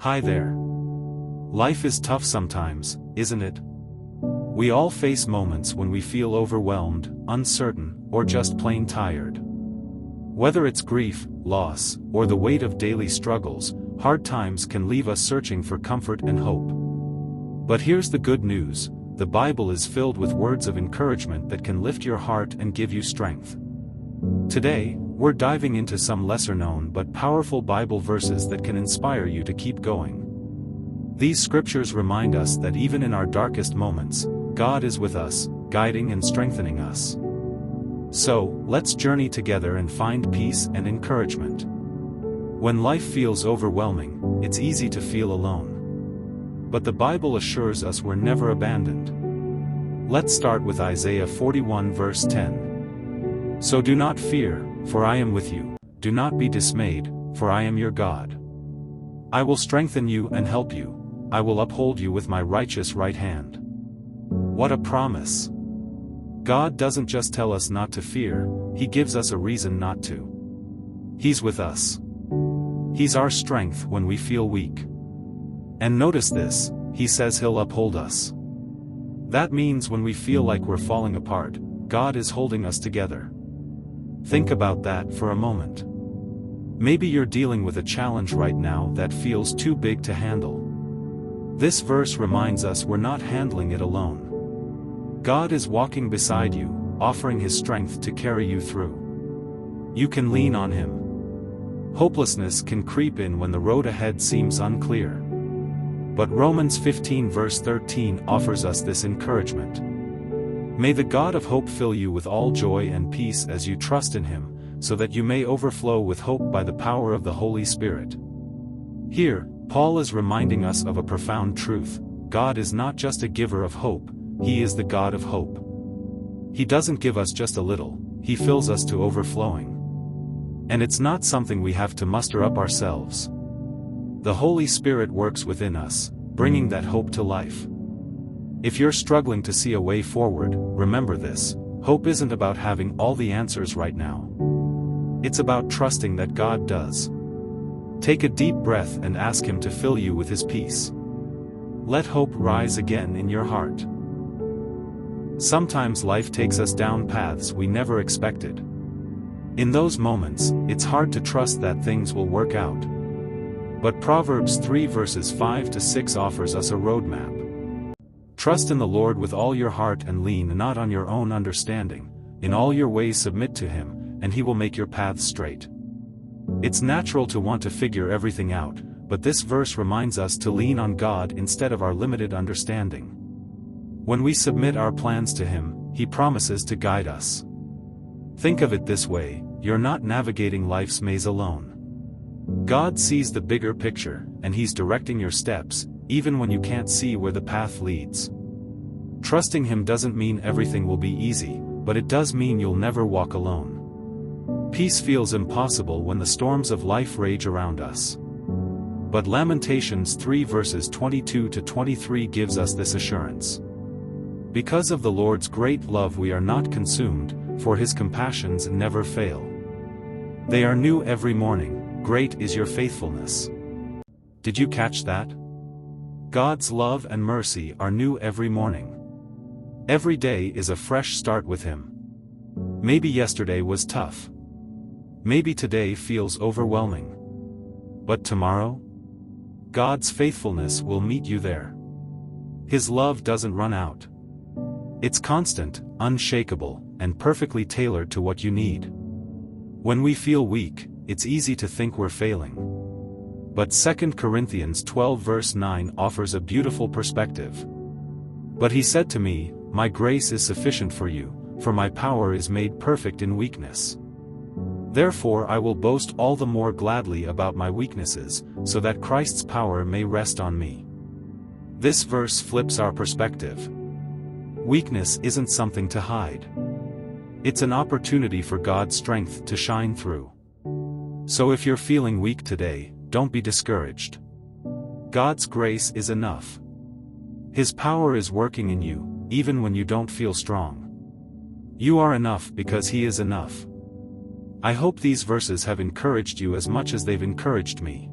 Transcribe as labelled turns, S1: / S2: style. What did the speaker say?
S1: Hi there. Life is tough sometimes, isn't it? We all face moments when we feel overwhelmed, uncertain, or just plain tired. Whether it's grief, loss, or the weight of daily struggles, hard times can leave us searching for comfort and hope. But here's the good news: the Bible is filled with words of encouragement that can lift your heart and give you strength. Today, we're diving into some lesser-known but powerful Bible verses that can inspire you to keep going. These scriptures remind us that even in our darkest moments, God is with us, guiding and strengthening us. So, let's journey together and find peace and encouragement. When life feels overwhelming, it's easy to feel alone. But the Bible assures us we're never abandoned. Let's start with Isaiah 41 verse 10. So do not fear, for I am with you, do not be dismayed, for I am your God. I will strengthen you and help you, I will uphold you with my righteous right hand. What a promise! God doesn't just tell us not to fear, He gives us a reason not to. He's with us. He's our strength when we feel weak. And notice this, He says He'll uphold us. That means when we feel like we're falling apart, God is holding us together. Think about that for a moment. Maybe you're dealing with a challenge right now that feels too big to handle. This verse reminds us we're not handling it alone. God is walking beside you, offering His strength to carry you through. You can lean on Him. Hopelessness can creep in when the road ahead seems unclear. But Romans 15 verse 13 offers us this encouragement. May the God of hope fill you with all joy and peace as you trust in Him, so that you may overflow with hope by the power of the Holy Spirit. Here, Paul is reminding us of a profound truth: God is not just a giver of hope, He is the God of hope. He doesn't give us just a little, He fills us to overflowing. And it's not something we have to muster up ourselves. The Holy Spirit works within us, bringing that hope to life. If you're struggling to see a way forward, remember this: hope isn't about having all the answers right now. It's about trusting that God does. Take a deep breath and ask Him to fill you with His peace. Let hope rise again in your heart. Sometimes life takes us down paths we never expected. In those moments, it's hard to trust that things will work out. But Proverbs 3 verses 5 to 6 offers us a roadmap. Trust in the Lord with all your heart and lean not on your own understanding. In all your ways submit to Him, and He will make your paths straight. It's natural to want to figure everything out, but this verse reminds us to lean on God instead of our limited understanding. When we submit our plans to Him, He promises to guide us. Think of it this way: you're not navigating life's maze alone. God sees the bigger picture, and He's directing your steps, even when you can't see where the path leads. Trusting Him doesn't mean everything will be easy, but it does mean you'll never walk alone. Peace feels impossible when the storms of life rage around us. But Lamentations 3 verses 22 to 23 gives us this assurance. Because of the Lord's great love we are not consumed, for His compassions never fail. They are new every morning, great is your faithfulness. Did you catch that? God's love and mercy are new every morning. Every day is a fresh start with Him. Maybe yesterday was tough. Maybe today feels overwhelming. But tomorrow? God's faithfulness will meet you there. His love doesn't run out. It's constant, unshakable, and perfectly tailored to what you need. When we feel weak, it's easy to think we're failing. But 2 Corinthians 12 verse 9 offers a beautiful perspective. But He said to me, My grace is sufficient for you, for my power is made perfect in weakness. Therefore I will boast all the more gladly about my weaknesses, so that Christ's power may rest on me. This verse flips our perspective. Weakness isn't something to hide. It's an opportunity for God's strength to shine through. So if you're feeling weak today, don't be discouraged. God's grace is enough. His power is working in you, even when you don't feel strong. You are enough because He is enough. I hope these verses have encouraged you as much as they've encouraged me.